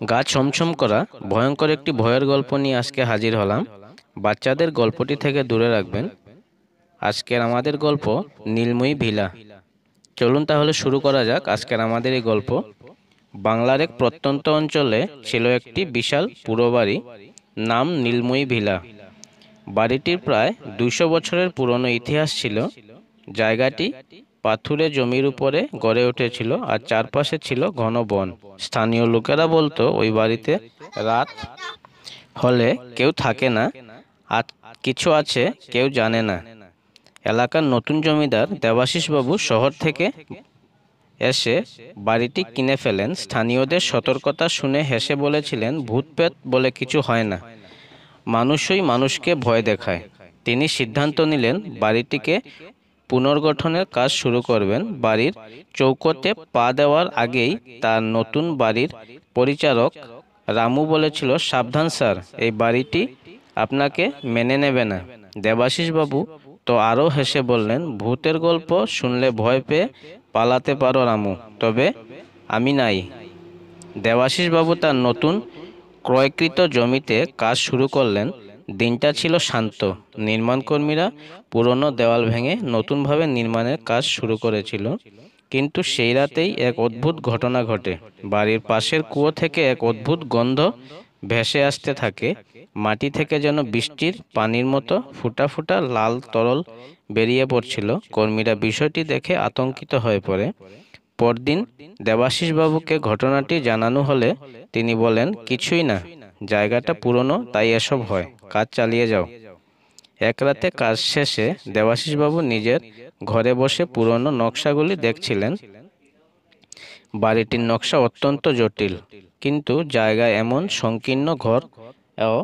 গা ছমছম করা ভয়ঙ্কর একটি ভয়ের গল্প নিয়ে আজকে হাজির হলাম। বাচ্চাদের গল্পটি থেকে দূরে রাখবেন। আজকের আমাদের গল্প নীলময়ী ভিলা। চলুন তাহলে শুরু করা যাক আজকের আমাদের এই গল্প। বাংলার এক প্রত্যন্ত অঞ্চলে ছিল একটি বিশাল পুরো বাড়ি, নাম নীলময়ী ভিলা। বাড়িটির প্রায় 200 বছরের পুরনো ইতিহাস ছিল। জায়গাটি পাথুরে জমির উপরে গড়ে উঠেছিল আর চারপাশে ছিল ঘন বন। স্থানীয় লোকেরা বলতো ওই বাড়িতে রাত হলে কেউ থাকে না, আর কিছু আছে কেউ জানে না। এলাকার নতুন জমিদার দেবাশিস বাবু শহর থেকে এসে বাড়িটি কিনে ফেলেন। স্থানীয়দের সতর্কতা শুনে হেসে বলেছিলেন, ভূতপ্রেত বলে কিছু হয় না, মানুষই মানুষকে ভয় দেখায়। তিনি সিদ্ধান্ত নিলেন বাড়িটিকে পুনর্গঠনের কাজ শুরু করবেন। বাড়ির চৌকোতে পা দেওয়ার আগেই তার নতুন বাড়ির পরিচারক রামু বলেছিল, সাবধান স্যার, এই বাড়িটি আপনাকে মেনে নেবে না। দেবাশিস বাবু তো আরও হেসে বললেন, ভূতের গল্প শুনলে ভয় পেয়ে পালাতে পারো রামু, তবে আমি নাই। দেবাশিস বাবু তার নতুন ক্রয়কৃত জমিতে কাজ শুরু করলেন। দিনটা ছিল শান্ত। নির্মাণকর্মীরা পুরনো দেওয়াল ভেঙে নতুনভাবে নির্মাণের কাজ শুরু করেছিল। কিন্তু সেই রাতেই এক অদ্ভুত ঘটনা ঘটে। বাড়ির পাশের কুয়ো থেকে এক অদ্ভুত গন্ধ ভেসে আসতে থাকে। মাটি থেকে যেন বৃষ্টির পানির মতো ফুটা ফুটা লাল তরল বেরিয়ে পড়ছিল। কর্মীরা বিষয়টি দেখে আতঙ্কিত হয়ে পড়ে। পরদিন দেবাশিস বাবুকে ঘটনাটি জানানো হলে তিনি বলেন, কিছুই না, জায়গাটা পুরনো, তাই এসব হয়, কাজ চালিয়ে যাও। এক রাতে কাজ শেষে দেবাশিস বাবু নিজের ঘরে বসে পুরনো নকশাগুলি দেখছিলেন। বাড়িটির নকশা অত্যন্ত জটিল, কিন্তু জায়গায় এমন সংকীর্ণ ঘর ও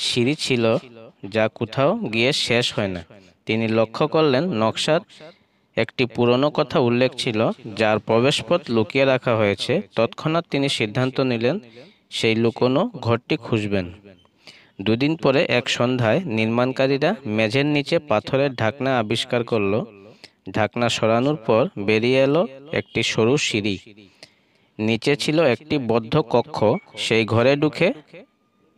সিঁড়ি ছিল যা কোথাও গিয়ে শেষ হয় না। তিনি লক্ষ্য করলেন নকশার একটি পুরনো কথা উল্লেখ ছিল, যার প্রবেশপথ লুকিয়ে রাখা হয়েছে। তৎক্ষণাৎ তিনি সিদ্ধান্ত নিলেন সেই লুকোনো ঘরটি খুঁজবেন। দুদিন পরে এক সন্ধ্যায় নির্মাণকারীরা মেঝের নিচে পাথরের ঢাকনা আবিষ্কার করল। ঢাকনা সরানোর পর বেরিয়ে এলো একটি সরু সিঁড়ি। নিচে ছিল একটি বদ্ধ কক্ষ। সেই ঘরে ঢুকে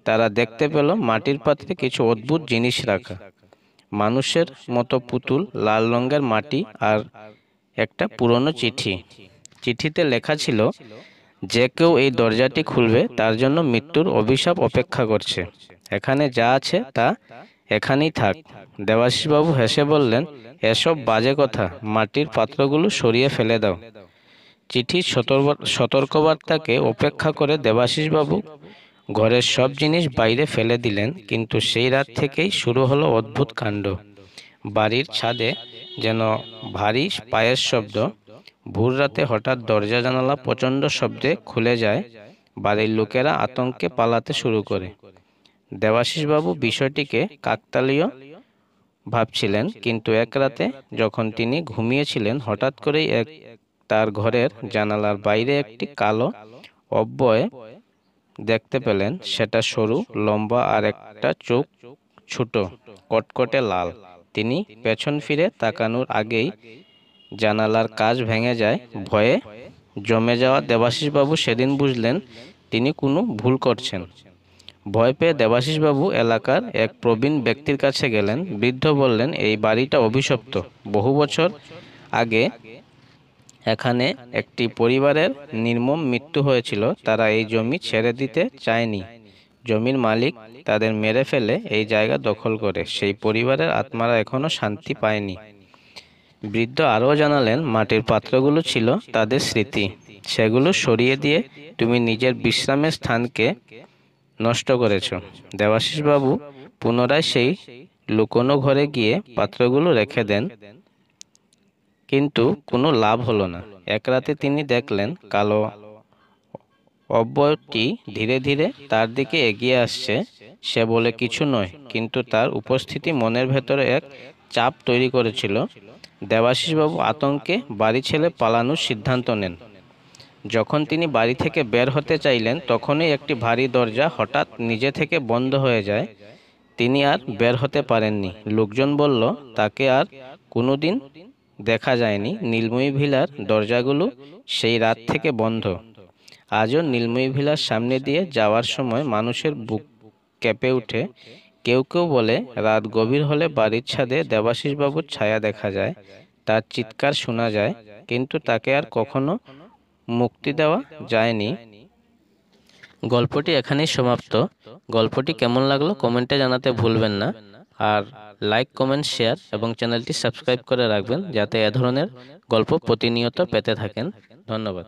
তারা দেখতে পেল মাটির পাত্রে কিছু অদ্ভুত জিনিস রাখা, মানুষের মতো পুতুল, লাল রঙের মাটি আর একটা পুরনো চিঠি। চিঠিতে লেখা ছিল, যে কেউ এই দরজাটি খুলবে তার জন্য মৃত্যুর অভিশাপ অপেক্ষা করছে। এখানে যা আছে তা এখানেই থাক। দেবাশিসবাবু হেসে বললেন, এসব বাজে কথা, মাটির পাত্রগুলো সরিয়ে ফেলে দাও। চিঠির সতর্কবার্তাকে উপেক্ষা করে দেবাশিসবাবু ঘরের সব জিনিস বাইরে ফেলে দিলেন। কিন্তু সেই রাত থেকেই শুরু হলো অদ্ভুত কাণ্ড। বাড়ির ছাদে যেন ভারী পায়ের শব্দ। ভোর রাতে হঠাৎ দরজা জানালা প্রচণ্ড শব্দে খুলে যায়। বাড়ির লোকেরা আতঙ্কে পালাতে শুরু করে। দেবাশিসবাবু বিষয়টিকে কাকতালীয় ভাবছিলেন, কিন্তু এক রাতে যখন তিনি ঘুমিয়েছিলেন, হঠাৎ করেই তার ঘরের জানালার বাইরে একটি কালো অব্যয় দেখতে পেলেন। সেটা সরু, লম্বা আর একটা চোখ ছোট, কটকটে লাল। তিনি পেছন ফিরে তাকানোর আগেই জানালার কাচ ভেঙে যায়। ভয়ে জমে যাওয়া দেবাশিসবাবু সেদিন বুঝলেন তিনি কোনো ভুল করছেন। ভয় পেয়ে দেবাশিসবাবু এলাকার এক প্রবীণ ব্যক্তির কাছে গেলেন। বৃদ্ধ বললেন, এই বাড়িটা অভিশপ্ত। বহু বছর আগে এখানে একটি পরিবারের নির্মম মৃত্যু হয়েছিল। তারা এই জমি ছেড়ে দিতে চায়নি। জমির মালিক তাদের মেরে ফেলে এই জায়গা দখল করে। সেই পরিবারের আত্মারা এখনো শান্তি পায়নি। বৃদ্ধ আরও জানালেন, মাটির পাত্রগুলো ছিল তাদের স্মৃতি। সেগুলো সরিয়ে দিয়ে তুমি নিজের বিশ্রামের স্থানকে নষ্ট করেছ। দেবাশিসবাবু পুনরায় সেই লুকোনো ঘরে গিয়ে পাত্রগুলো রেখে দেন, কিন্তু কোনো লাভ হলো না। এক রাতে তিনি দেখলেন কালো অব্যয়টি ধীরে ধীরে তার দিকে এগিয়ে আসছে। সে বলে কিছু নয়, কিন্তু তার উপস্থিতি মনের ভেতরে এক চাপ তৈরি করেছিল। দেবাশিসবাবু আতঙ্কে বাড়ি ছেড়ে পালানোর সিদ্ধান্ত নেন। যখন তিনি বাড়ি থেকে বের হতে চাইলেন, তখনই একটি ভারী দরজা হঠাৎ নিজে থেকে বন্ধ হয়ে যায়। তিনি আর বের হতে পারেননি। লোকজন বলল, তাকে আর কোনোদিন দেখা যায়নি। নীলময়ী ভিলার দরজাগুলো সেই রাত থেকে বন্ধ। আজও নীলময়ী ভিলার সামনে দিয়ে যাওয়ার সময় মানুষের বুক কেঁপে ওঠে। কেউ কেউ বলে রাত গভীর হলে বাড়ির ছাদে দেবাশিস বাবুর ছায়া দেখা যায়, তার চিৎকার শোনা যায়, কিন্তু তাকে আর কখনো মুক্তি দেওয়া যায়নি। গল্পটি এখানেই সমাপ্ত। গল্পটি কেমন লাগলো কমেন্টে জানাতে ভুলবেন না। আর লাইক, কমেন্ট, শেয়ার এবং চ্যানেলটি সাবস্ক্রাইব করে রাখবেন যাতে এ ধরনের গল্প প্রতিনিয়ত পেতে থাকেন। ধন্যবাদ।